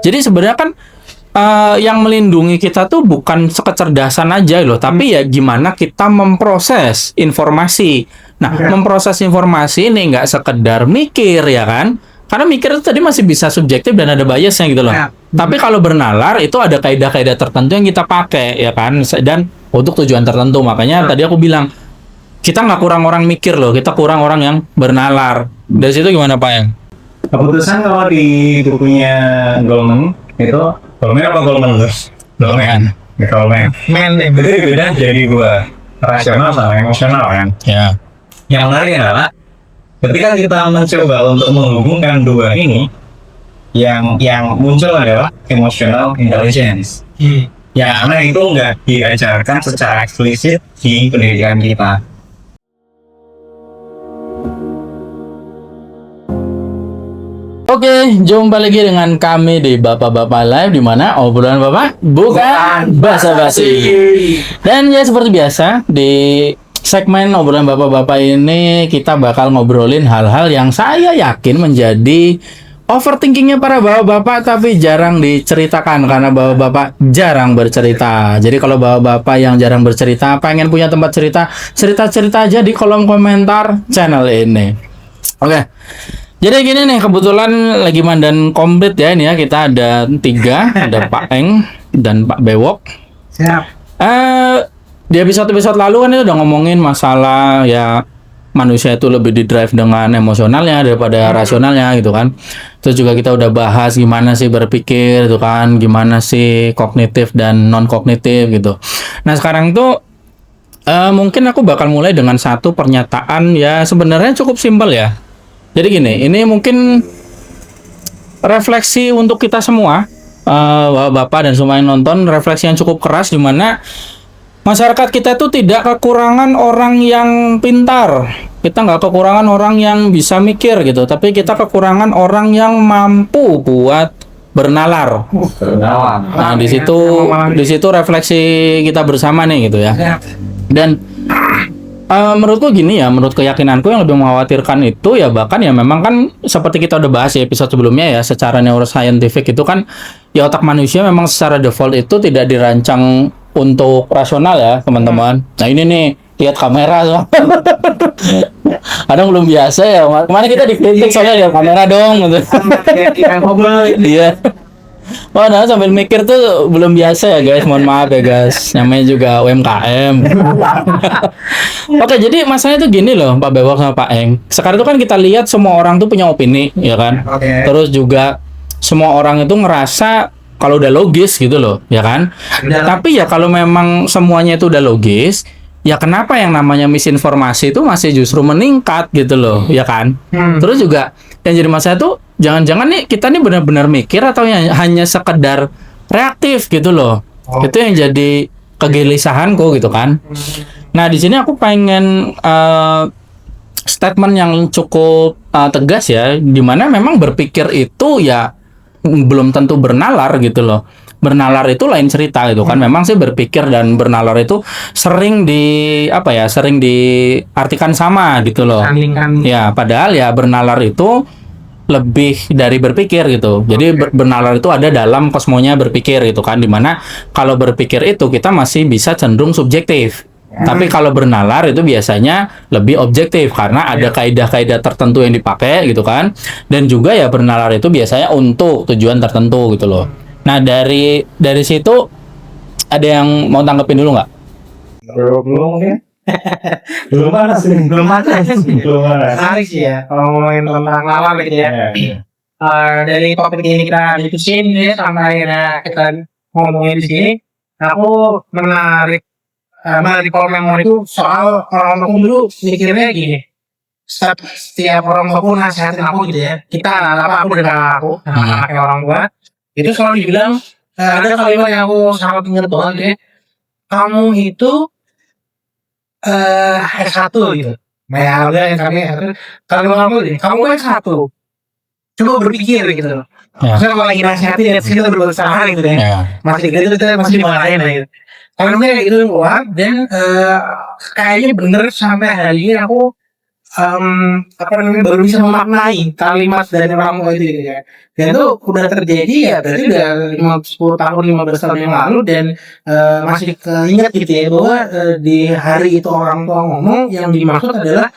Jadi sebenarnya kan yang melindungi kita tuh bukan kecerdasan aja loh, tapi ya gimana kita memproses informasi. Nah, memproses informasi ini nggak sekedar mikir ya kan? Karena mikir itu tadi masih bisa subjektif dan ada biasnya gitu loh. Tapi kalau bernalar itu ada kaidah-kaidah tertentu yang kita pakai ya kan? Dan untuk tujuan tertentu. Makanya tadi aku bilang kita nggak kurang orang mikir loh, kita kurang orang yang bernalar. Dari situ gimana Pak Yang? Keputusan kalau di bukunya Goleman itu Goleman apa Goleman terus? Goleman. Goleman. Jadi beda jadi dua, rasional sama emosional kan. Ya. Yang menarik adalah ketika kita mencoba untuk menghubungkan dua ini, yang muncul adalah emotional intelligence. Ya, karena itu nggak diajarkan secara eksplisit di pendidikan kita. Oke, jumpa lagi dengan kami di Bapak-Bapak Live, di mana obrolan Bapak bukan basa-basi. Dan ya seperti biasa di segmen obrolan Bapak-Bapak ini kita bakal ngobrolin hal-hal yang saya yakin menjadi overthinkingnya para bapak-bapak tapi jarang diceritakan karena bapak-bapak jarang bercerita. Jadi kalau bapak-bapak yang jarang bercerita pengen punya tempat cerita aja di kolom komentar channel ini. Oke. Jadi gini nih, kebetulan lagi mandan komplit ya ini ya. Kita ada 3, ada Pak Eng dan Pak Bewok. Siap. Di episode lalu kan itu udah ngomongin masalah ya manusia itu lebih didrive dengan emosionalnya daripada rasionalnya gitu kan. Terus juga kita udah bahas gimana sih berpikir gitu kan, gimana sih kognitif dan non kognitif gitu. Nah sekarang tuh mungkin aku bakal mulai dengan satu pernyataan ya sebenarnya cukup simpel ya. Jadi gini, ini mungkin refleksi untuk kita semua, bapak dan semua yang nonton, refleksi yang cukup keras di mana masyarakat kita itu tidak kekurangan orang yang pintar. Kita nggak kekurangan orang yang bisa mikir gitu, tapi kita kekurangan orang yang mampu buat bernalar. Nah, di situ refleksi kita bersama nih gitu ya. Dan menurutku gini ya, menurut keyakinanku yang lebih mengkhawatirkan itu ya bahkan ya memang kan seperti kita udah bahas di episode sebelumnya ya, secara neuroscientific itu kan ya otak manusia memang secara default itu tidak dirancang untuk rasional ya teman-teman. Nah ini nih lihat kamera so. Kadang belum biasa ya. Kemarin kita dikritik soalnya lihat kamera dong gitu. Iya. Oh, nah sambil mikir tuh belum biasa ya guys, mohon maaf ya guys, namanya juga UMKM. Oke, jadi masalahnya tuh gini loh Pak Bewok sama Pak Eng. Sekarang itu kan kita lihat semua orang tuh punya opini, ya kan? Terus juga semua orang itu ngerasa kalau udah logis gitu loh, ya kan? Tapi ya kalau memang semuanya itu udah logis, ya kenapa yang namanya misinformasi itu masih justru meningkat gitu loh, ya kan? Terus juga yang jadi masalah tuh jangan-jangan nih kita nih benar-benar mikir atau hanya sekedar reaktif gitu loh. Itu yang jadi kegelisahanku gitu kan. Nah, di sini aku pengen statement yang cukup tegas ya, dimana memang berpikir itu ya belum tentu bernalar gitu loh. Bernalar itu lain cerita gitu kan. Memang sih berpikir dan bernalar itu sering sering diartikan sama gitu loh. Ya, padahal ya bernalar itu lebih dari berpikir gitu. Jadi bernalar itu ada dalam kosmonya berpikir gitu kan, dimana kalau berpikir itu kita masih bisa cenderung subjektif. Tapi kalau bernalar itu biasanya lebih objektif karena ada kaidah-kaidah tertentu yang dipakai gitu kan. Dan juga ya bernalar itu biasanya untuk tujuan tertentu gitu loh. Nah, dari situ ada yang mau tanggepin dulu nggak? Belum ya. Belum ada sih. Menarik sih ya kalau ngomongin tentang lawan gitu ya. Dari topik ini kita diskusin ya sampai akhirnya kita ngomongin di sini. Aku menarik kalau memori itu soal orang tua dulu mikirnya gini. Setiap orang tua pun nasihatin aku gitu ya. Aku dengan aku kayak orang tua itu selalu dibilang ada kalimat yang aku sangat ingat banget ya. Kamu itu S1 gitu. Nah, udah yang kalau kamu S1. Coba berpikir gitu. Maksudnya kalau lagi nasihatin dan kita berusaha gitu ya. Masih gitu kita masih dimarahin gitu. Kalau kayak gitu keluar dan kayaknya bener sampai hari ini aku apa namanya baru bisa memaknai kalimat dari orang tua itu gitu ya. Dan itu udah terjadi ya berarti udah 10 tahun 15 tahun yang lalu dan masih keinget gitu ya bahwa di hari itu orang tua ngomong yang dimaksud adalah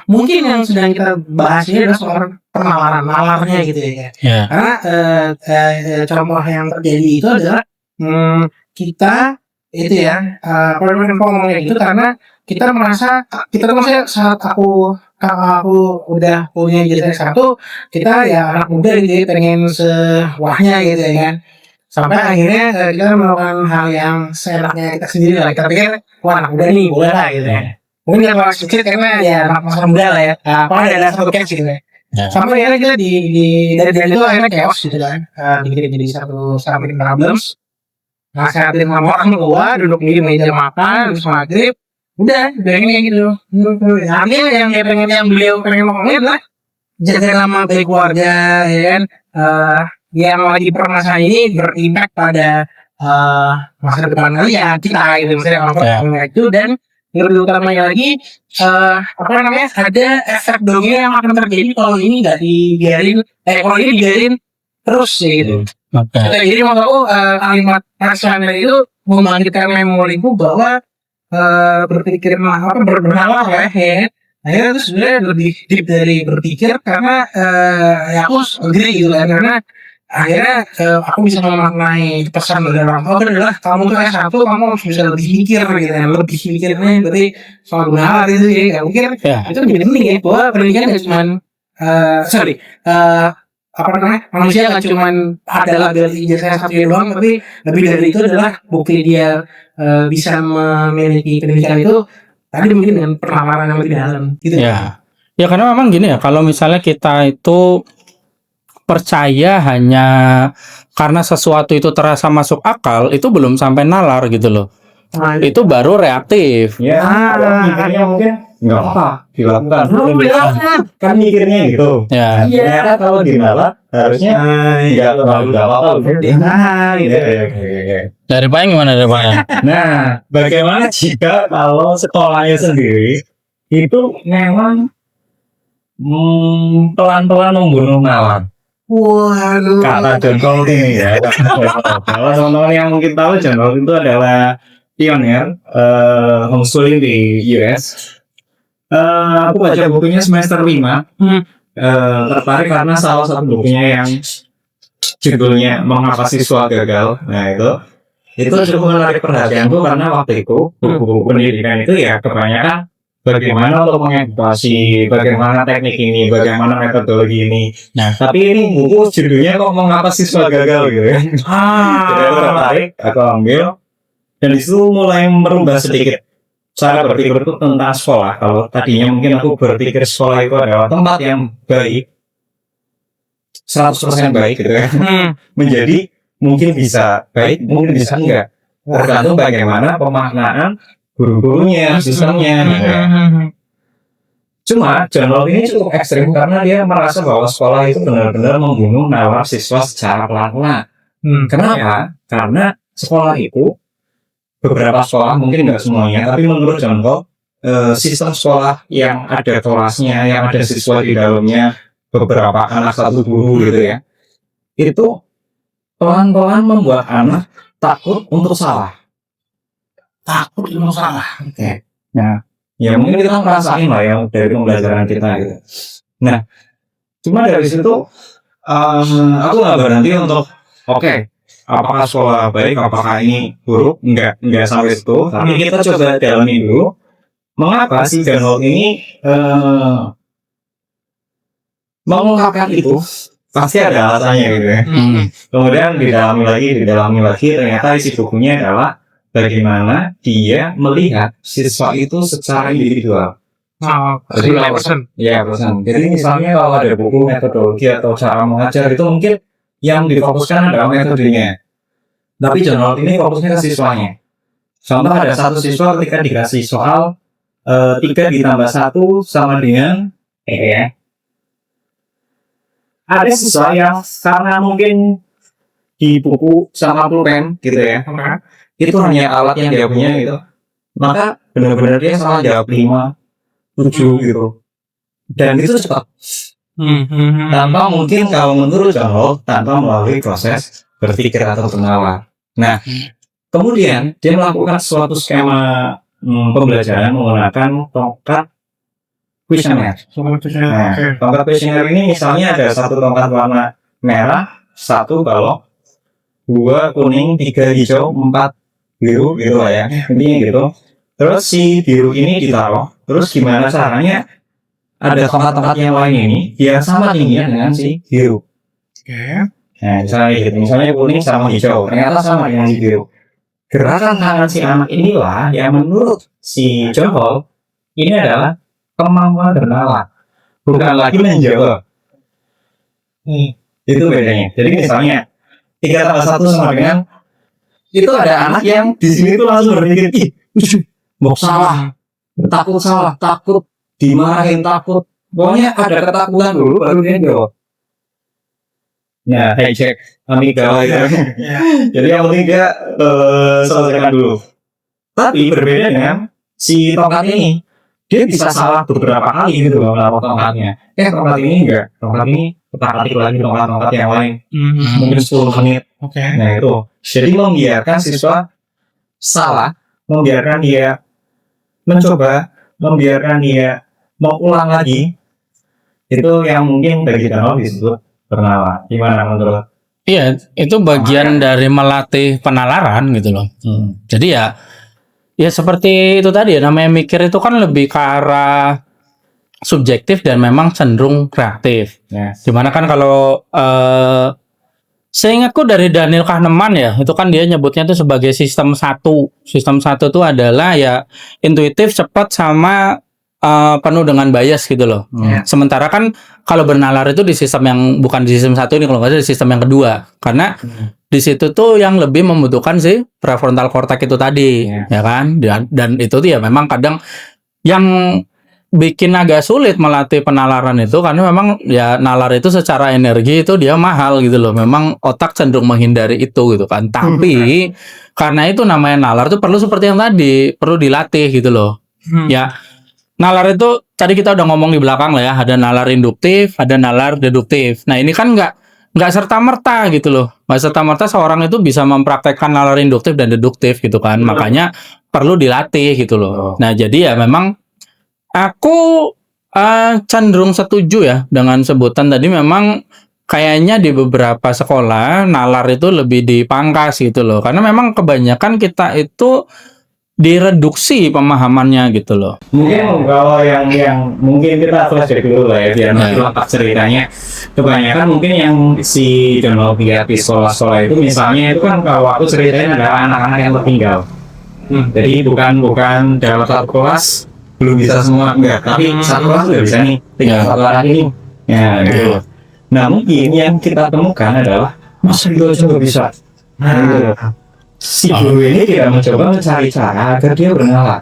mungkin yang sedang kita bahas ini adalah soal penalaran nalarnya gitu ya. Ya. Karena contoh yang terjadi itu adalah kita itu ya pernah ngomongnya gitu karena kita merasa kita tuh maksudnya saat kakak aku udah punya ijazah satu, kita ya anak muda gitu ya pengen sewahnya gitu ya kan. Sampai akhirnya kita melakukan hal yang seenaknya kita sendiri lah. Kita pikir wah anak muda nih boleh lah gitu ya. Mungkin kita masih kecil karena ya anak masa muda lah ya. Apalagi ada satu cash gitu ya. Ya. Sampai akhirnya kita dari itu akhirnya chaos gitu kan. Dikirim jadi satu sampai problems. Nasihatin sama orang tua, duduk di meja makan, habis maghrib, udah kayak gitu. Artinya yang dia pengen yang beliau pengen ngomongin adalah jaga nama baik keluarga, ya kan. Yang lagi permasalahan ini berimpact pada masa depan kalian kita gitu, misalnya orang itu dan yang lebih utamanya lagi apa namanya ada efek domino yang akan terjadi kalau ini nggak dibiarin, kalau ini dibiarin terus ya gitu. Jadi maksud aku kalimat rasional itu membangkitkan memoriku bahwa berpikir bernalar ya. Akhirnya itu sebenarnya lebih deep dari berpikir karena ya aku agree gitu kan karena akhirnya aku bisa memaknai pesan dari orang tua adalah kamu tuh S1 kamu harus bisa lebih mikir gitu kan lebih mikirnya berarti soal benar itu ya mungkin itu lebih penting ya bahwa pendidikan gak cuma apa namanya manusia nggak cuma adalah dari ijazah satu doang tapi lebih dari itu adalah bukti dia bisa memiliki pendidikan itu tadi mungkin dengan penalaran yang lebih dalam gitu ya karena memang gini ya kalau misalnya kita itu percaya hanya karena sesuatu itu terasa masuk akal itu belum sampai nalar gitu loh. Itu baru reaktif ya mikirnya mungkin nggak apa dilakukan kan mikirnya gitu ya kalau dinalar harusnya nggak terlalu apa gitu. Dari Pak gimana dari Pak? Nah bagaimana jika kalau sekolahnya sendiri itu memang pelan-pelan membunuh nalar. Waduh. Kata John Holt ini ya. Kalau teman-teman yang mungkin tahu John Holt itu adalah pionir homeschooling di US. Aku baca bukunya semester 5 tertarik karena salah satu bukunya yang judulnya Mengapa Siswa Gagal. Nah itu cukup menarik perhatianku karena waktu itu buku pendidikan itu ya kebanyakan bagaimana untuk mengedukasi, bagaimana teknik ini, bagaimana metodologi ini. Nah, tapi ini buku judulnya kok Mengapa Siswa Gagal gitu ya. Jadi aku tertarik, aku ambil dan disitu mulai merubah sedikit cara berpikir itu tentang sekolah. Kalau tadinya mungkin aku berpikir sekolah itu adalah tempat yang baik 100% baik gitu kan menjadi mungkin bisa baik, mungkin bisa enggak tergantung bagaimana pemaknaan guru-gurunya, sistemnya cuma John Holt ini cukup ekstrim karena dia merasa bahwa sekolah itu benar-benar membunuh nalar siswa secara pelan-pelan. Kenapa? Karena sekolah itu beberapa sekolah mungkin nggak semuanya tapi menurut John Holt sistem sekolah yang ada kelasnya yang ada siswa di dalamnya beberapa anak satu guru gitu ya itu pelan-pelan membuat anak takut untuk salah oke. Nah ya mungkin kita ngerasain lah ya dari pembelajaran kita gitu. Nah cuma dari situ aku nggak berhenti untuk oke, apakah sekolah baik, apakah ini buruk, enggak sampai situ. Tapi kita coba dalami dulu mengapa sih John Holt ini mengungkapkan itu pasti ada alasannya gitu ya. Kemudian didalami lagi ternyata isi bukunya adalah bagaimana dia melihat siswa itu secara individual. Jadi persen. Jadi misalnya kalau ada buku metodologi atau cara mengajar itu mungkin yang difokuskan adalah metodenya. Tapi John Holt ini fokusnya ke siswanya. Contoh ada satu siswa ketika dikasih soal 3 ditambah 1 sama dengan ya. Ada siswa yang karena mungkin di buku sama pulpen gitu ya, itu hanya alat yang dia punya gitu, maka benar-benar dia salah jawab 5, 7 gitu. Dan itu cepat. Tanpa mungkin kalau menurut John Locke, tanpa melalui proses berpikir atau bernalar. Nah, kemudian dia melakukan suatu skema pembelajaran menggunakan tongkat kuesioner. Nah, tongkat kuesioner ini misalnya ada satu tongkat warna merah, satu balok, 2 kuning, 3 hijau, 4 biru gitu lah ya. Intinya gitu. Terus si biru ini ditaruh. Terus gimana caranya ada tongkat-tongkat yang lain ini biar sama tingginya dengan si biru. Nah, misalnya gitu. Misalnya kuning sama hijau, ternyata sama dengan si biru. Gerakan tangan si anak inilah yang menurut si John Locke ini adalah kemampuan bernalar, bukan lagi menjawab. Itu bedanya. Jadi misalnya 3 tambah 1 sama dengan itu ada anak yang di sini tuh langsung berpikir, mau salah, takut dimarahin, takut. Pokoknya ada ketakutan dulu baru dia jawab. Ya, hijack amigdala gitu. Jadi yang penting dia selesaikan dulu. Tapi berbeda dengan si tongkat ini. Dia bisa salah beberapa kali gitu loh menaruh tongkatnya. Tongkat ini enggak. Tongkat ini ketak-ketik lagi tongkat-tongkat yang lain. Mungkin 10 menit. Nah itu. Jadi membiarkan siswa salah, membiarkan dia mencoba, membiarkan dia mengulang lagi, itu yang mungkin bagi John Locke disebut bernalar. Gimana menurut? Iya, itu bagian dari melatih penalaran gitu loh. Jadi ya seperti itu tadi ya, namanya mikir itu kan lebih ke arah subjektif dan memang cenderung kreatif. Dimana kan kalau seingatku dari Daniel Kahneman ya, itu kan dia nyebutnya itu sebagai sistem 1. Sistem 1 itu adalah ya intuitif, cepat, sama penuh dengan bias gitu loh. Sementara kan kalau bernalar itu di sistem yang bukan di sistem 1 ini, kalau nggak salah di sistem yang kedua. Karena di situ tuh yang lebih membutuhkan si prefrontal cortex itu tadi, ya kan? Dan itu tuh ya memang kadang yang bikin agak sulit melatih penalaran itu karena memang ya nalar itu secara energi itu dia mahal gitu loh. Memang otak cenderung menghindari itu gitu kan. Tapi karena itu namanya nalar itu perlu seperti yang tadi, perlu dilatih gitu loh. Ya, nalar itu tadi kita udah ngomong di belakang lah ya, ada nalar induktif, ada nalar deduktif. Nah, ini kan nggak serta-merta gitu loh. Nggak serta-merta seorang itu bisa mempraktekkan nalar induktif dan deduktif gitu kan. Makanya perlu dilatih gitu loh. Nah, jadi ya memang aku cenderung setuju ya dengan sebutan tadi. Memang kayaknya di beberapa sekolah nalar itu lebih dipangkas gitu loh. Karena memang kebanyakan kita itu direduksi pemahamannya gitu loh. Mungkin kalau yang mungkin kita flashback dulu lah ya biar masih lengkap ceritanya. Kebanyakan mungkin yang si John Locke lihat di sekolah-sekolah itu misalnya itu kan kalau aku ceritain ada anak-anak yang tertinggal. Jadi bukan dalam satu kelas belum bisa semua enggak, tapi satu kelas udah bisa nih, tinggal satu anak ini. Ya gitu. Nah mungkin yang kita temukan adalah masa itu aja nggak bisa. Si guru ini tidak mencoba mencari cara agar dia bernalar.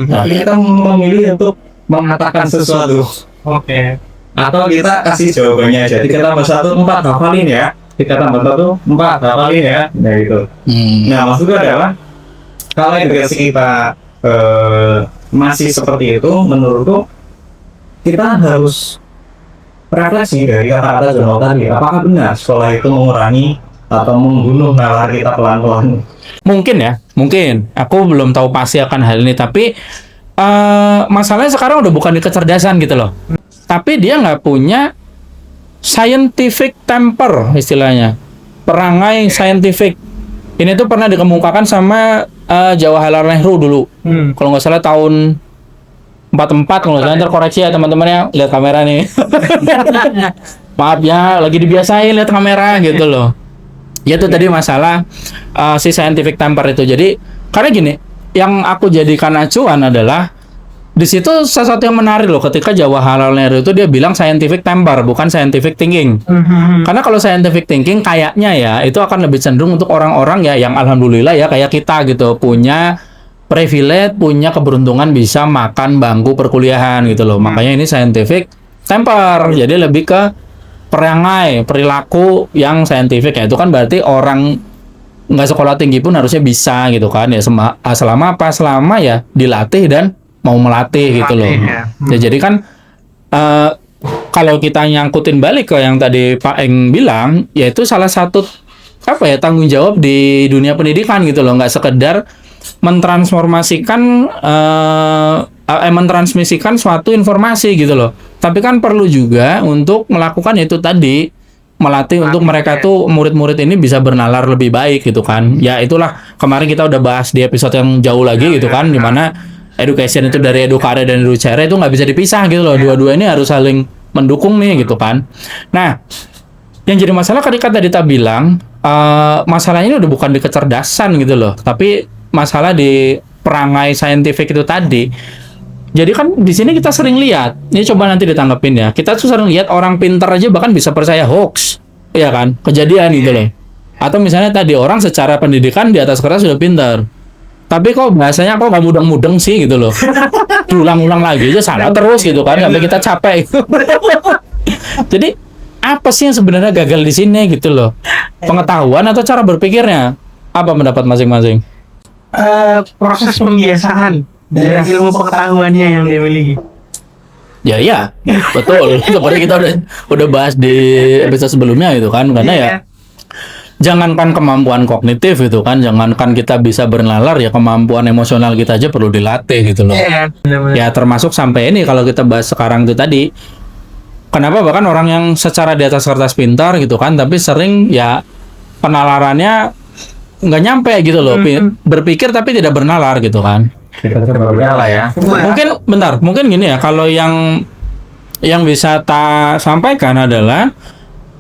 Tapi kita memilih untuk mengatakan sesuatu. Atau kita kasih jawabannya aja. 3 tambah 1 4 hafalin ya. 3 tambah 1 4 hafalin ya. Nah itu. Nah maksudnya adalah kalau edukasi kita masih seperti itu, menurutku kita harus refleksi dari kata-kata John Locke tadi. Apakah benar sekolah itu mengurangi atau membunuh nalar kita pelan-pelan? Mungkin ya, mungkin. Aku belum tahu pasti akan hal ini, tapi masalahnya sekarang udah bukan di kecerdasan gitu loh. Tapi dia nggak punya scientific temper istilahnya. Perangai scientific. Ini tuh pernah dikemukakan sama Jawaharlal Nehru dulu. Kalau nggak salah tahun 44, kalau nggak salah, ntar koreksi ya teman-temannya, lihat kamera nih. Maaf ya, lagi dibiasain lihat kamera gitu loh. Ya itu tadi masalah si scientific temper itu. Jadi karena gini, yang aku jadikan acuan adalah di situ sesuatu yang menarik loh, ketika Jawaharlal Nehru itu dia bilang scientific temper bukan scientific thinking. Karena kalau scientific thinking kayaknya ya itu akan lebih cenderung untuk orang-orang ya yang alhamdulillah ya kayak kita gitu, punya privilege, punya keberuntungan bisa makan bangku perkuliahan gitu loh. Makanya ini scientific temper. Jadi lebih ke perangai, perilaku yang saintifik ya. Itu kan berarti orang nggak sekolah tinggi pun harusnya bisa gitu kan ya. Selama apa? Selama ya dilatih dan mau melatih gitu loh. Ya, jadi kan kalau kita nyangkutin balik ke yang tadi Pak Eng bilang, yaitu salah satu tanggung jawab di dunia pendidikan gitu loh, nggak sekedar mentransmisikan suatu informasi gitu loh, tapi kan perlu juga untuk melakukan itu tadi, melatih untuk mereka tuh murid-murid ini bisa bernalar lebih baik gitu kan. Ya itulah kemarin kita udah bahas di episode yang jauh lagi gitu kan, dimana education itu dari edukare dan educare itu nggak bisa dipisah gitu loh, dua-dua ini harus saling mendukung nih gitu kan. Nah, yang jadi masalah ketika tadi kita bilang masalahnya ini udah bukan di kecerdasan gitu loh, tapi masalah di perangai saintifik itu tadi. Jadi kan di sini kita sering lihat, ini coba nanti ditanggepin ya. Kita tuh sering lihat orang pintar aja bahkan bisa percaya hoax, ya kan? Kejadian gitu loh. Atau misalnya tadi orang secara pendidikan di atas kertas sudah pintar, tapi kok bahasanya kok nggak mudeng-mudeng sih gitu loh. Diulang-ulang lagi aja salah terus gitu kan, sampai kita capek. Jadi apa sih yang sebenarnya gagal di sini gitu loh? Pengetahuan atau cara berpikirnya? Apa pendapat masing-masing? Proses pembiasaan dari ilmu pengetahuannya yang dia miliki. Ya, betul. Seperti kita udah bahas di episode sebelumnya gitu kan, karena ya jangankan kemampuan kognitif gitu kan, jangankan kita bisa bernalar, ya kemampuan emosional kita aja perlu dilatih gitu loh. Ya termasuk sampai ini kalau kita bahas sekarang itu tadi, kenapa bahkan orang yang secara di atas kertas pintar gitu kan, tapi sering ya penalarannya nggak nyampe gitu loh, berpikir tapi tidak bernalar gitu kan. Kita coba lah ya. Mungkin gini ya, kalau yang bisa tak sampaikan adalah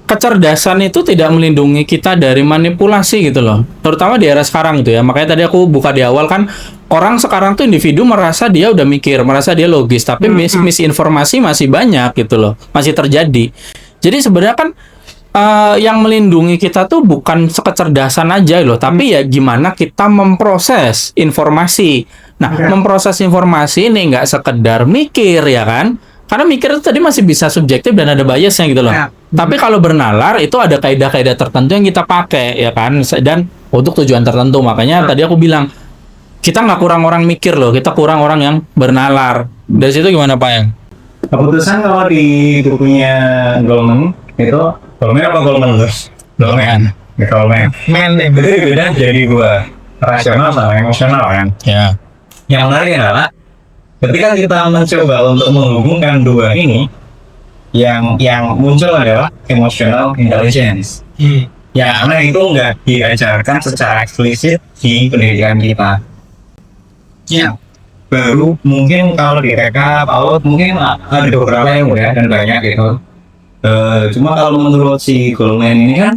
kecerdasan itu tidak melindungi kita dari manipulasi gitu loh, terutama di era sekarang gitu ya. Makanya tadi aku buka di awal kan, orang sekarang tuh individu merasa dia udah mikir, merasa dia logis, tapi misinformasi masih banyak gitu loh, masih terjadi. Jadi sebenarnya kan yang melindungi kita tuh bukan kecerdasan aja loh, tapi ya gimana kita memproses informasi. Nah, memproses informasi ini nggak sekedar mikir ya kan, karena mikir itu tadi masih bisa subjektif dan ada biasnya gitu loh. Tapi kalau bernalar itu ada kaidah-kaidah tertentu yang kita pakai ya kan, dan untuk tujuan tertentu. Makanya tadi aku bilang kita nggak kurang orang mikir loh, kita kurang orang yang bernalar. Dari situ gimana Pak Yang? Keputusan kalau di bukunya Goleman itu, Goleman apa Goleman terus? Goleman. Beda jadi dua, rasional sama emosional kan. Ya. Yang menarik adalah ketika kita mencoba untuk menghubungkan dua ini, yang muncul adalah emotional intelligence. Ya, karena itu nggak diajarkan secara eksplisit di pendidikan kita. Ya, baru mungkin kalau di TK, PAUD mungkin ada beberapa yang udah dan banyak gitu. Cuma kalau menurut si Goleman ini kan,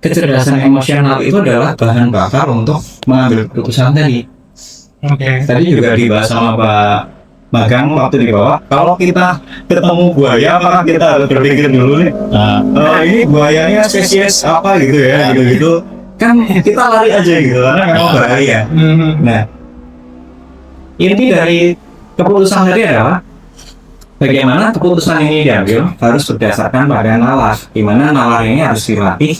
kecerdasan emosional itu adalah bahan bakar untuk mengambil keputusan tadi. Tadi juga dibahas sama Pak Magang waktu di bawah. Kalau kita ketemu buaya, apakah kita harus berpikir dulu nih? Ini buayanya spesies apa gitu ya, gitu. Kan kita lari aja gitu, karena memang bahaya. Nah, inti dari keputusan tadi adalah bagaimana keputusan ini diambil harus berdasarkan pada nalar, di mana nalar ini harus dilatih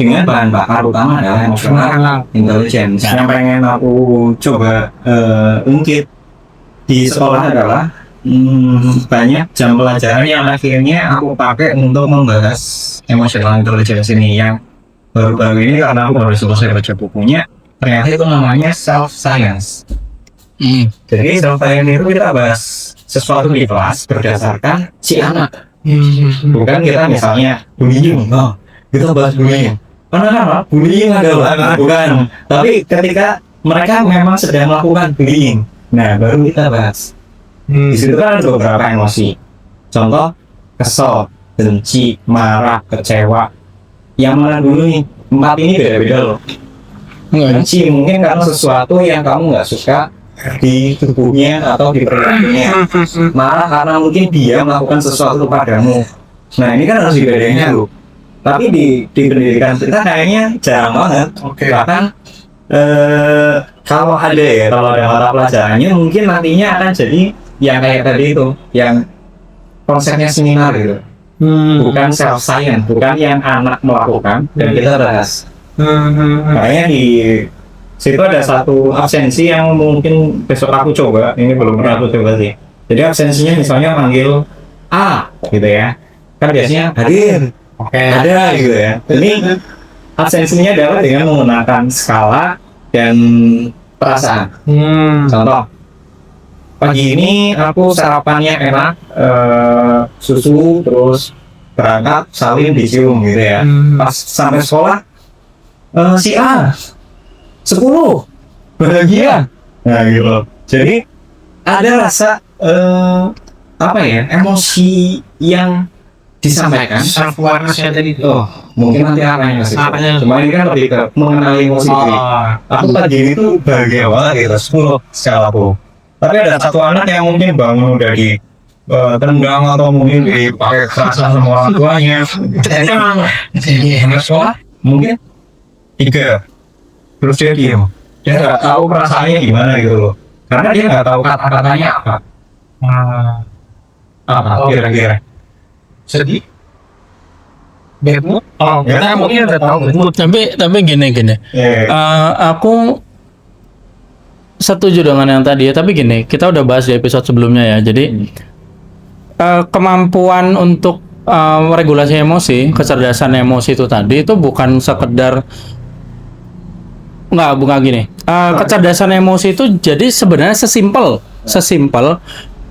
dengan bahan bakar utama adalah emotional intelligence. Yang pengen aku coba ungkit di sekolah adalah banyak jam pelajaran yang akhirnya aku pakai untuk membahas emotional intelligence ini. Yang baru-baru ini karena aku baru selesai baca bukunya, ternyata itu namanya self science. Jadi self science itu kita bahas sesuatu di kelas berdasarkan si anak, bukan kita misalnya bullying, kita bahas bullying. Karena bullying adalah bukan, tapi ketika mereka memang sedang melakukan bullying, nah baru kita bahas. Di situ kan ada beberapa emosi, contoh kesel, benci, marah, kecewa. Yang mana dulu nih, 4 ini beda-beda loh. Benci mungkin karena sesuatu yang kamu nggak suka di tubuhnya atau di perilakunya. Marah karena mungkin dia melakukan sesuatu padamu. Nah ini kan harus dibedain dulu. Tapi di pendidikan kita kayaknya jarang banget. Bahkan kalau ada mata pelajarannya mungkin nantinya akan jadi yang kayak tadi itu, yang konsepnya seminar gitu. Bukan self science, bukan yang anak melakukan dan kita bahas. Makanya di situ ada satu absensi yang mungkin besok aku coba, ini belum pernah aku coba sih. Jadi absensinya misalnya panggil A gitu ya, kan biasanya hadir, ada gitu ya. Ini absensinya adalah dengan menggunakan skala dan perasaan. Contoh, pagi ini aku sarapannya enak, susu, terus berangkat salin dicium gitu ya. Pas sampai sekolah, si A 10 bahagia. Nah gitu. Jadi ada rasa apa ya, emosi yang disampaikan. Self awareness ya tadi. Oh, mungkin nanti arahnya sih. Cuma ini kan lebih ke mengenali emosi diri. Aku pagi ini tuh bahagia banget gitu, 10 secara aku. Tapi ada satu anak yang mungkin bangun udah di tendang atau mungkin dipakai kekerasan sama orang tuanya. Jadi sekolah mungkin 3. Terus dia diem. Dia nggak tahu perasaannya gimana gitu loh. Karena dia nggak tahu kata-katanya apa. Apa kira-kira? Sedih. Bad mood. Oh, Ya, kita mungkin udah tahu bad mood. Tapi gini. Aku setuju dengan yang tadi ya, tapi gini, kita udah bahas di episode sebelumnya ya. Jadi kemampuan untuk regulasi emosi, kecerdasan emosi itu tadi itu bukan sekedar bukan gini. Kecerdasan emosi itu jadi sebenarnya sesimpel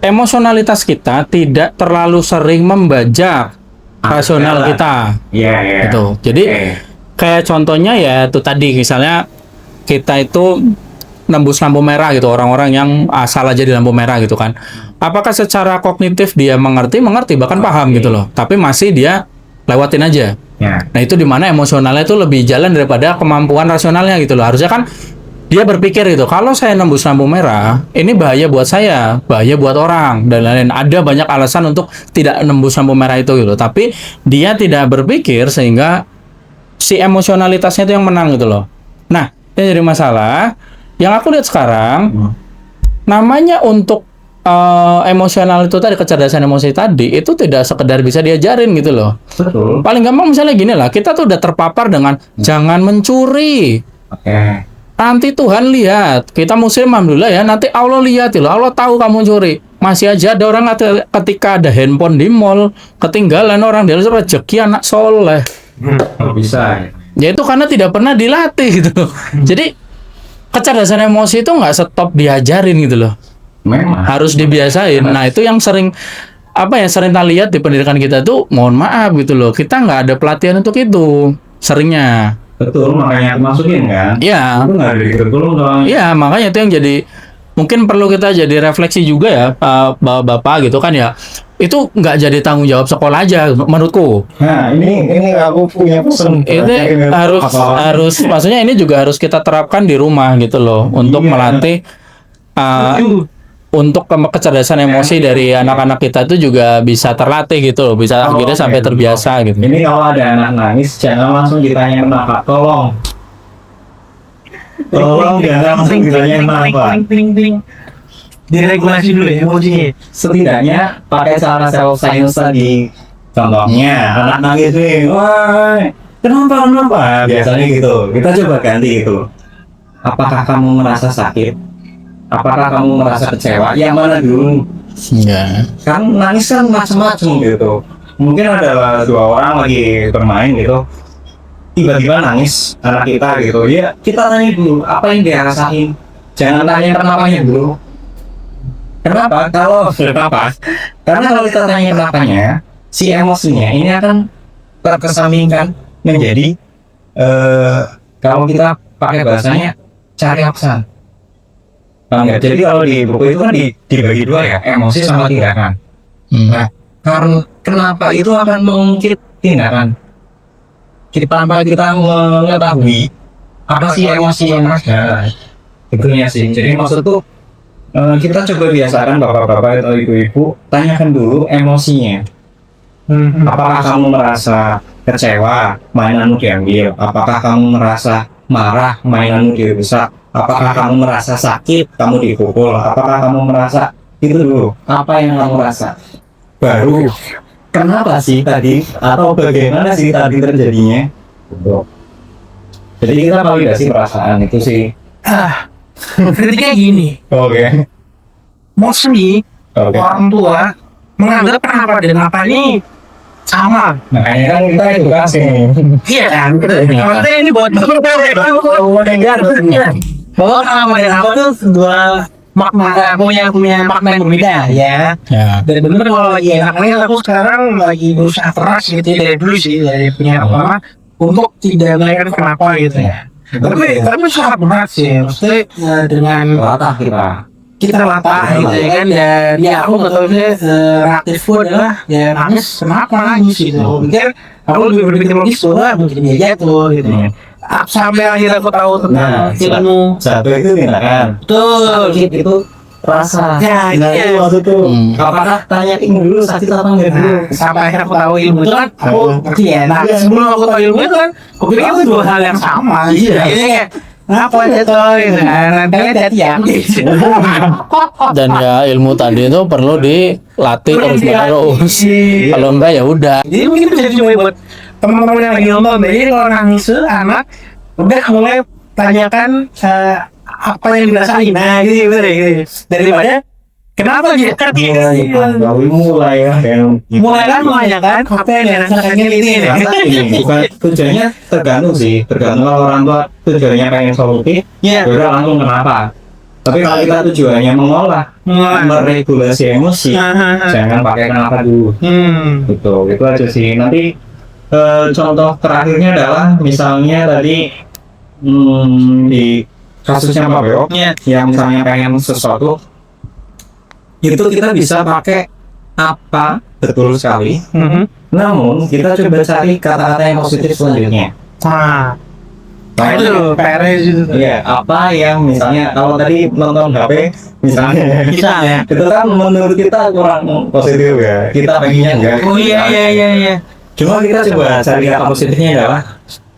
emosionalitas kita tidak terlalu sering membajak rasional kita. Iya. Gitu. Jadi kayak contohnya ya itu tadi misalnya kita itu nembus lampu merah gitu, orang-orang yang asal aja di lampu merah gitu kan. Apakah secara kognitif dia mengerti bahkan paham gitu loh, tapi masih dia lewatin aja. Ya. Nah itu dimana emosionalnya itu lebih jalan daripada kemampuan rasionalnya gitu loh. Harusnya kan dia berpikir gitu, kalau saya nembus lampu merah, ini bahaya buat saya, bahaya buat orang, dan lain-lain. Ada banyak alasan untuk tidak nembus lampu merah itu gitu. Tapi dia tidak berpikir sehingga si emosionalitasnya itu yang menang gitu loh. Nah, ini jadi masalah. Yang aku lihat sekarang, namanya untuk emosional itu tadi, kecerdasan emosi tadi, itu tidak sekedar bisa diajarin gitu loh. Betul. Paling gampang misalnya gini lah, kita tuh udah terpapar dengan jangan mencuri. Oke. Nanti Tuhan lihat, kita muslim alhamdulillah ya, nanti Allah lihat loh, Allah tahu kamu curi. Masih aja ada orang ketika ada handphone di mall, ketinggalan orang, dia rezeki anak soleh. Bisa. Ya itu karena tidak pernah dilatih gitu loh. Jadi kecerdasan emosi itu nggak stop diajarin gitu loh. Memang. Harus dibiasain. Nah itu yang sering sering kita lihat di pendidikan kita tuh, mohon maaf gitu loh, kita nggak ada pelatihan untuk itu seringnya. Betul, makanya aku masukin kan. Iya. Itu nggak ada di kurikulum dong. Iya, makanya itu yang jadi mungkin perlu kita jadi refleksi juga ya, Bapak gitu kan ya. Itu nggak jadi tanggung jawab sekolah aja menurutku. Nah, ini aku punya pesan. Ini harus maksudnya ini juga harus kita terapkan di rumah gitu loh, untuk melatih untuk kecerdasan emosi dari anak-anak kita itu juga bisa terlatih gitu loh, bisa akhirnya sampai terbiasa gitu. Ini kalau ada anak nangis, jangan langsung ditanya kenapa. Tolong jangan langsung ditanya kenapa. Diregulasi dulu ya emosinya. Setidaknya pakai cara self science tadi. Contohnya anak nangis nih, wah kenapa? Biasanya gitu. Kita coba ganti gitu. Apakah kamu merasa sakit? Apakah kamu merasa kecewa? Yang mana dulu? Iya. Kan nangis kan macam-macam gitu. Mungkin ada 2 orang lagi bermain gitu, tiba-tiba nangis anak kita gitu. Ya kita tanya dulu apa yang dia rasain. Jangan tanya kenapanya dulu. Kenapa? Karena kalau kita tanya kenapanya, si emosinya ini akan terkesampingkan menjadi kalau kita pakai bahasanya cari alasan. Jadi kalau di buku itu kan dibagi 2 ya, emosi sama tindakan. Nah, karena kenapa itu akan mengungkit tindakan? Tanpa kita mengetahui apa sih emosi yang ada, itunya sih. Jadi maksudku kita coba biasakan bapak-bapak atau ibu-ibu, tanyakan dulu emosinya. Apakah kamu merasa kecewa, mainanmu diambil? Apakah kamu merasa marah, mainanmu dirusak? Apakah kamu merasa sakit, kamu dipukul? Apakah kamu merasa itu dulu? Apa yang kamu rasa? Baru kenapa sih tadi, atau bagaimana sih tadi terjadinya? Jadi kita validasi perasaan itu sih. Kritiknya gini, Oke. mostly Oke. orang tua menganggap kenapa dan apa ini sama. Makanya kan kita edukasi nih. Iya kan? Maksudnya ini buat bahwa kenapa dan apa tuh dua makna punya makna yang berbeda ya. Ya. Dan bener kalau lagi enaknya aku sekarang lagi berusaha keras gitu ya, dari dulu sih dari punya apa untuk tidak melakukan kenapa gitu ya. Tapi sangat berat sih, maksudnya dengan Latah kita. latah gitu ya kan, dan ya aku nggak tahu sih reaktifku adalah ya nangis, kenapa nangis gitu. Mungkin aku lebih berpikir logis tuh, mungkin dia jatuh gitu ya. Sampai akhirnya aku tahu tentang ilmu. Satu itu tindakan. Betul. Itu rasa. Ya, iya. Waktu itu. Apakah tanya dulu sakit apa enggak dulu? Sampai akhirnya aku tahu ilmu itu kan, aku ngerti ya. Nah, sebelum aku tahu ilmu itu kan, aku pikir itu dua hal yang sama. Iya. Ini kayak ngapa itu gitu kan? Nanti hati-hati ya. Dan ya ilmu tadi itu perlu dilatih terus. Kalau enggak ya udah. Jadi mungkin bisa dicoba buat teman-teman yang lagi nonton. Jadi kalau nangis anak, udah mulai tanyakan apa yang dirasain. Nah, gitu gitu. Daripada kenapa dia kan Baru mulai ya. mulai kan menanyakan apa yang dirasakannya ini. Bukan tujuannya tergantung sih. Tergantung kalau orang tua tujuannya pengen solutif. Ya. Udah langsung kenapa. Tapi kalau kita tujuannya mengolah, meregulasi emosi, jangan pakai kenapa dulu. Itu aja sih. Nanti contoh terakhirnya adalah misalnya tadi di kasusnya Pak Beo, yang misalnya pengen sesuatu, itu kita bisa pakai apa, betul sekali. Namun kita coba cari kata-kata yang positif selanjutnya. Nah, itu PR-nya gitu. Iya, apa yang misalnya kalau tadi nonton HP misalnya, itu kan menurut kita kurang positif ya. Kita pengennya enggak. Oh iya. Cuma kita coba cari kata positifnya adalah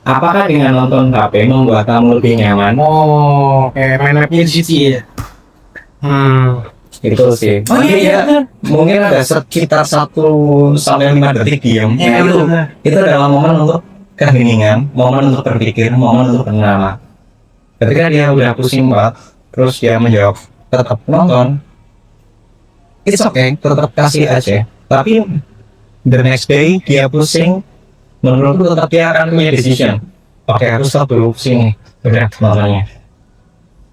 apakah dengan nonton HP membuat kamu lebih nyaman? Oh, kayak main webnya di situ ya. Itu sih. Oh iya. Mungkin ada sekitar 1 sampai 5 detik diam. Iya, itu betul. itu adalah momen untuk keheningan, momen untuk berpikir, momen untuk bernama. Ketika dia udah pusing banget, terus dia menjawab tetap nonton, it's okay, tetap kasih aja. Tapi the next day dia pusing, menurutku tetap dia akan punya decision. Oke, harus stop dulu pusing nih, udah nontonnya.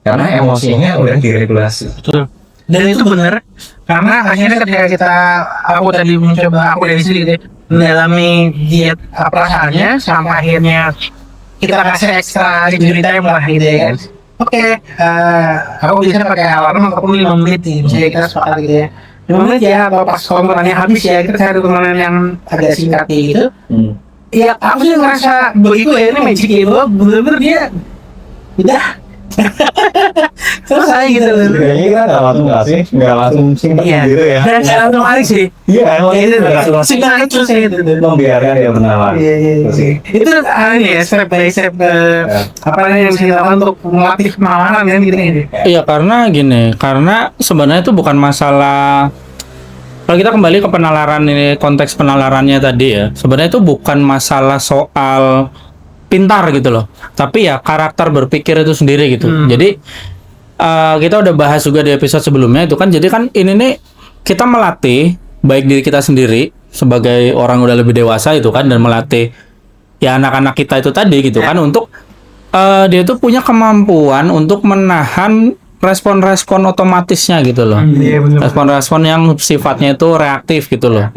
Karena emosinya udah diregulasi. Betul. Dan itu benar, karena akhirnya ketika aku tadi mencoba, aku dari sini deh, mendalami diet perasaannya, sampai akhirnya kita kasih ekstra cerita yang lah gitu ya kan. Oke, aku biasanya pakai alarm ataupun 5 menit nih, misalnya kita sepakat gitu ya. 5 menit ya, atau pas tontonannya habis ya, kita cari tontonan yang agak singkat kayak gitu. Ya, aku sih ngerasa begitu ya, ini magic gitu, bener-bener dia udah selesai gitu loh. Kayaknya kita nggak langsung kasih, nggak langsung simpan gitu ya. Dan nggak langsung lari sih. Iya, emang Ya, itu itu nggak langsung sinyal itu sih itu. membiarkan dia bernama. Iya. Itu ini ya step by step apa namanya yang bisa dilakukan untuk melatih penalaran kan gitu kan. Iya karena gini, karena sebenarnya itu bukan masalah. Kalau kita kembali ke penalaran ini, konteks penalarannya tadi ya, sebenarnya itu bukan masalah soal pintar gitu loh, tapi ya karakter berpikir itu sendiri gitu. Jadi kita udah bahas juga di episode sebelumnya itu kan, jadi kan ini nih kita melatih baik diri kita sendiri sebagai orang udah lebih dewasa itu kan, dan melatih ya anak-anak kita itu tadi gitu kan, untuk dia tuh punya kemampuan untuk menahan respon-respon otomatisnya gitu loh. Respon-respon yang sifatnya itu reaktif gitu loh.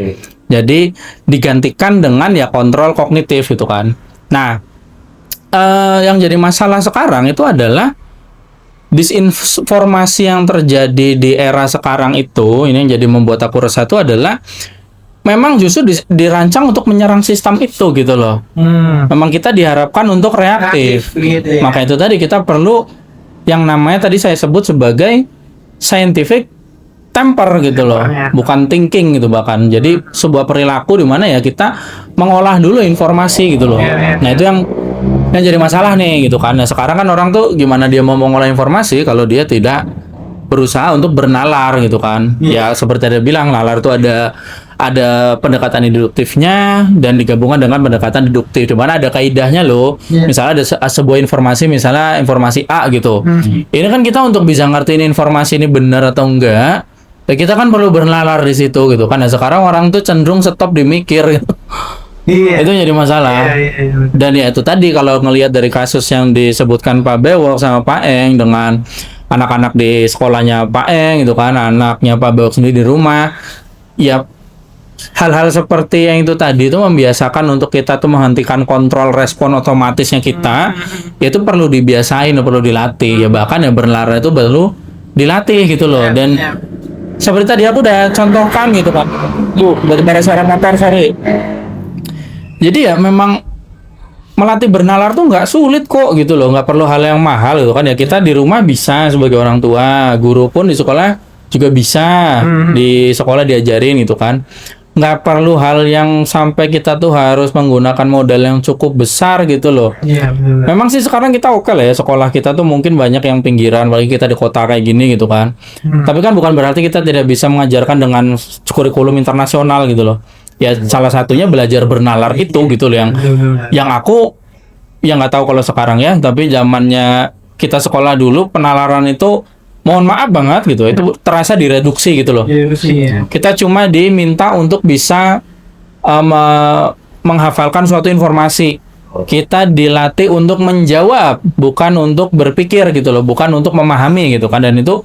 Jadi digantikan dengan ya kontrol kognitif gitu kan. Nah, yang jadi masalah sekarang itu adalah disinformasi yang terjadi di era sekarang itu. Ini yang jadi membuat aku resah itu adalah memang justru dirancang untuk menyerang sistem itu gitu loh. Memang kita diharapkan untuk reaktif. Gitu ya. Maka itu tadi kita perlu yang namanya tadi saya sebut sebagai scientific temper gitu loh, bukan thinking gitu bahkan. Jadi sebuah perilaku di mana ya kita mengolah dulu informasi gitu loh. Nah itu yang jadi masalah nih gitu kan. Nah sekarang kan orang tuh gimana dia mau mengolah informasi kalau dia tidak berusaha untuk bernalar gitu kan. Ya seperti dia bilang, nalar itu ada ada pendekatan induktifnya dan digabungkan dengan pendekatan deduktif. Di mana ada kaidahnya loh. Misalnya ada sebuah informasi, misalnya informasi A gitu. Ini kan kita untuk bisa ngertiin informasi ini benar atau enggak, ya kita kan perlu bernalar di situ gitu kan. Nah, sekarang orang tuh cenderung stop di mikir gitu. Iya. Itu jadi masalah. Dan ya itu tadi kalau ngelihat dari kasus yang disebutkan Pak Bewok sama Pak Eng dengan anak-anak di sekolahnya Pak Eng itu kan, anaknya Pak Bewok sendiri di rumah, ya hal-hal seperti yang itu tadi itu membiasakan untuk kita tuh menghentikan kontrol respon otomatisnya kita, itu perlu dibiasain, perlu dilatih ya, bahkan ya berlari itu perlu dilatih gitu loh. Dan seperti tadi aku udah contohkan gitu kan, dari suara motor sorry. Jadi ya memang melatih bernalar tuh nggak sulit kok gitu loh, nggak perlu hal yang mahal gitu kan ya. Kita di rumah bisa sebagai orang tua, guru pun di sekolah juga bisa, di sekolah diajarin gitu kan. Nggak perlu hal yang sampai kita tuh harus menggunakan modal yang cukup besar gitu loh. Iya, benar. Memang sih sekarang kita oke lah ya, sekolah kita tuh mungkin banyak yang pinggiran, apalagi kita di kota kayak gini gitu kan. Tapi kan bukan berarti kita tidak bisa mengajarkan dengan kurikulum internasional gitu loh. Ya salah satunya belajar bernalar itu gitu loh, yang aku yang nggak tahu kalau sekarang ya, tapi zamannya kita sekolah dulu penalaran itu mohon maaf banget gitu, itu terasa direduksi gitu loh. Kita cuma diminta untuk bisa menghafalkan suatu informasi. Kita dilatih untuk menjawab, bukan untuk berpikir gitu loh, bukan untuk memahami gitu kan. Dan itu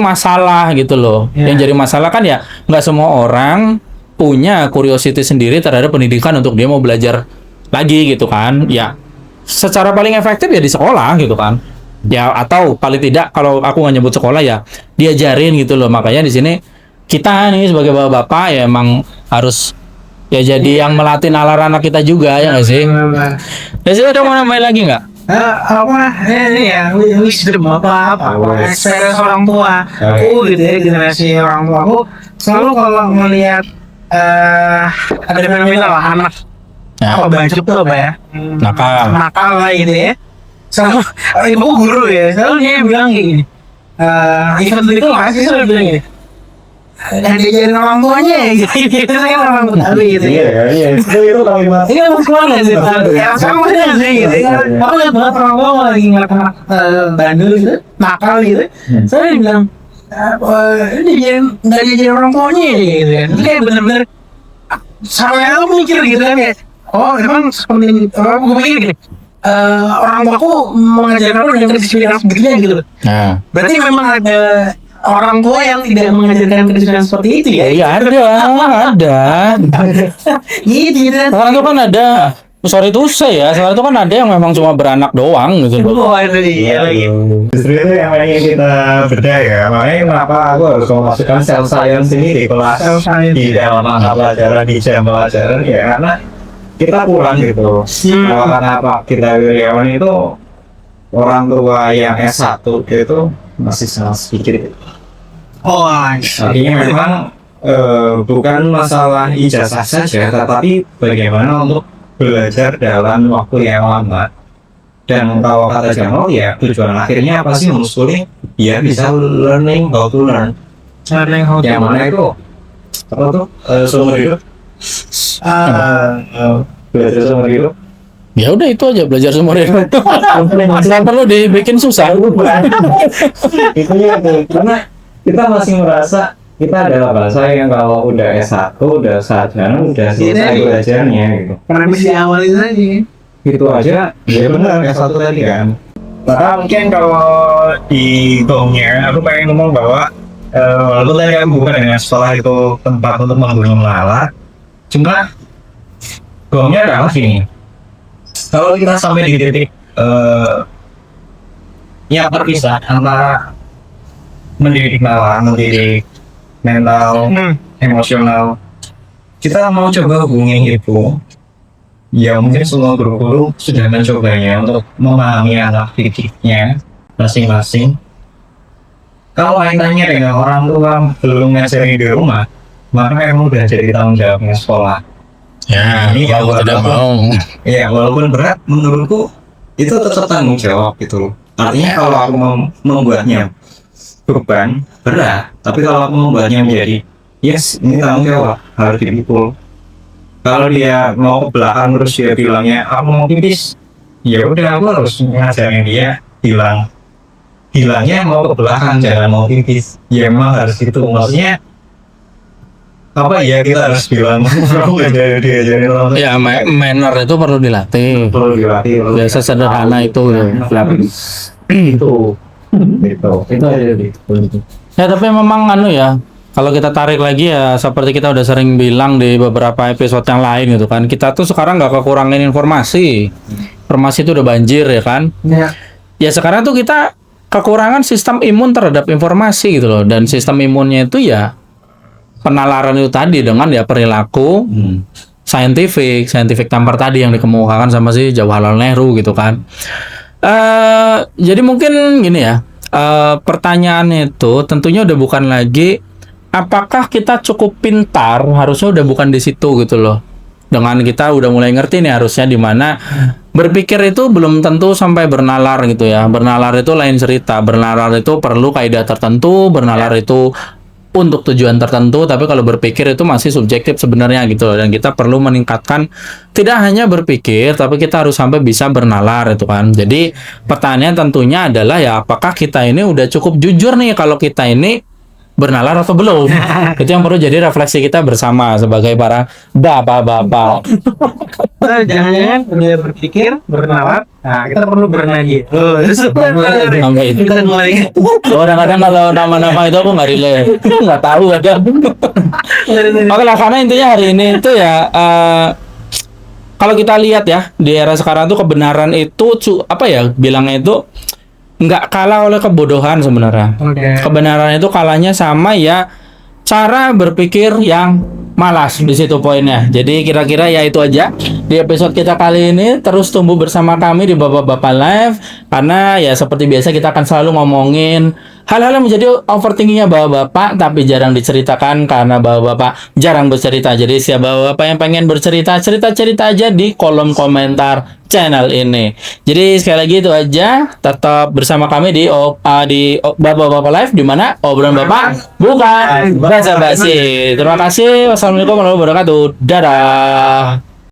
masalah gitu loh. Yang jadi masalah kan ya nggak semua orang punya curiosity sendiri terhadap pendidikan untuk dia mau belajar lagi gitu kan. Ya secara paling efektif ya di sekolah gitu kan. Ya atau paling tidak kalau aku nggak nyebut sekolah ya diajarin gitu loh. Makanya di sini kita nih sebagai bapak-bapak ya emang harus ya jadi yang melatih nalar anak kita juga ya nggak sih? Ya sih, udah mau nambahin lagi nggak? Ini ya wisdom apa experience orang tua aku gitu ya, generasi orang tua aku selalu kalau melihat ada fenomena lah anak apa bacot tuh apa ya, nakal lah gitu ya, selalu ibu guru ya selalu dia bilang kayak gini, event itu masih selalu bilang gini, yang diajarin orang tuanya ya gitu kan orang tua gitu ya. Iya itu kalimat Ini kan keluarga sih, ya sama aja sih gitu. Aku lihat banget orang tua lagi ngeliat anak bandel gitu, nakal gitu. Saya bilang, ini nggak diajarin orang tuanya gitu kan. Ini kayak bener-bener sampai aku mikir gitu kan kayak, oh emang seperti gue pikir gini, orang tua aku mengajarkan aku dengan kedisiplinan sebegini gitu. Berarti memang ada orang tua yang tidak mengajarkan kedisiplinan seperti itu ya? Iya ada. Gitu kan? Sekarang itu kan ada, sorry itu saya. Sekarang itu kan ada yang memang cuma beranak doang gitu. Oh itu dia lagi. Justru itu yang ingin kita bedah ya. Makanya kenapa aku harus memasukkan self science ini di kelas, di dalam mata pelajaran, di jam pelajaran ya, karena kita kurang gitu. Karena apa? Kita karyawan itu orang tua yang S1 itu masih sangat sedikit. Oh, artinya memang bukan masalah ijazah saja, tetapi bagaimana untuk belajar dalam waktu yang lama. Dan kalau kata Jamal ya tujuan akhirnya apa sih homeschooling? Ya bisa learning how to learn. Yang mana itu apa tuh seumur hidup? Belajar seumur hidup. Ya udah itu aja, belajar seumur hidup. Nggak perlu dibikin susah. Itu ya karena kita masih merasa kita adalah bangsa yang kalau udah S1 udah sarjana udah selesai belajarnya gitu. Karena bisa awalin aja. Gitu aja, ya benar S1 tadi kan. Maka mungkin kalau di gongnya aku pengen ngomong bahwa walaupun tadi kan bukan dengan sekolah itu tempat untuk membunuh lalat, cuma gongnya adalah gini. Kalau kita sampai di titik ya terpisah antara mendidik nalar, mendidik mental, emosional, kita mau coba hubungin itu. Ya mungkin semua guru-guru sudah mencobanya untuk memahami anak didiknya masing-masing. Kalau kaitannya dengan orang tua belum ngajarin di rumah, maka emang udah jadi tanggung jawabnya sekolah. Ya, ini kalau tidak mau. Ya walaupun berat, menurutku itu tetap tanggung jawab gitu loh. Artinya kalau aku membuatnya beban berat, tapi kalau aku membuatnya menjadi yes ini tanggung jawab harus dipikul. Kalau dia mau ke belakang terus dia bilangnya aku mau pipis, ya udah aku harus ngajarin dia bilangnya mau ke belakang jangan mau pipis. Ya emang harus itu, maksudnya apa ya, kita harus bilang aku diajarin orang Ya, manner itu perlu dilatih. perlu dilatih. Biasa sederhana itu ya. Itu aja gitu. Ya tapi memang anu ya, kalau kita tarik lagi ya seperti kita udah sering bilang di beberapa episode yang lain gitu kan, kita tuh sekarang nggak kekurangan informasi. Informasi itu udah banjir ya kan. Ya sekarang tuh kita kekurangan sistem imun terhadap informasi gitu loh, dan sistem imunnya itu ya penalaran itu tadi dengan ya perilaku scientific tampar tadi yang dikemukakan sama si Jawaharlal Nehru gitu kan. Jadi mungkin gini ya, pertanyaannya itu tentunya udah bukan lagi apakah kita cukup pintar, harusnya udah bukan di situ gitu loh. Dengan kita udah mulai ngerti nih harusnya di mana berpikir itu belum tentu sampai bernalar gitu ya. Bernalar itu lain cerita. Bernalar itu perlu kaidah tertentu, bernalar itu untuk tujuan tertentu, tapi kalau berpikir itu masih subjektif sebenarnya gitu loh. Dan kita perlu meningkatkan tidak hanya berpikir, tapi kita harus sampai bisa bernalar itu kan. Jadi pertanyaan tentunya adalah ya apakah kita ini udah cukup jujur nih kalau kita ini bernalar atau belum. Itu yang perlu jadi refleksi kita bersama sebagai para bapak-bapak. Jangan-jangan udah berpikir bernalar, nah kita perlu bernadi. Sampai itu. Kita mulai. Kadang-kadang kalau nama-nama itu aku nggak relate, nggak tahu ada. Oke lah, karena intinya hari ini itu ya kalau kita lihat ya di era sekarang tuh kebenaran itu apa ya bilangnya itu nggak kalah oleh kebodohan sebenarnya. Kebenaran itu kalahnya sama ya cara berpikir yang malas, di situ poinnya. Jadi kira-kira ya itu aja di episode kita kali ini. Terus tumbuh bersama kami di Bapak-Bapak Live, karena ya seperti biasa kita akan selalu ngomongin hal-hal yang menjadi overthinkingnya bapak-bapak tapi jarang diceritakan karena bapak-bapak jarang bercerita. Jadi siapa bapak yang pengen bercerita, cerita-cerita aja di kolom komentar channel ini. Jadi sekali lagi itu aja, tetap bersama kami di Bapak-Bapak Live, di mana obrolan bapak bukan basa-basi. Terima kasih. Wassalamualaikum warahmatullahi wabarakatuh. Dadah.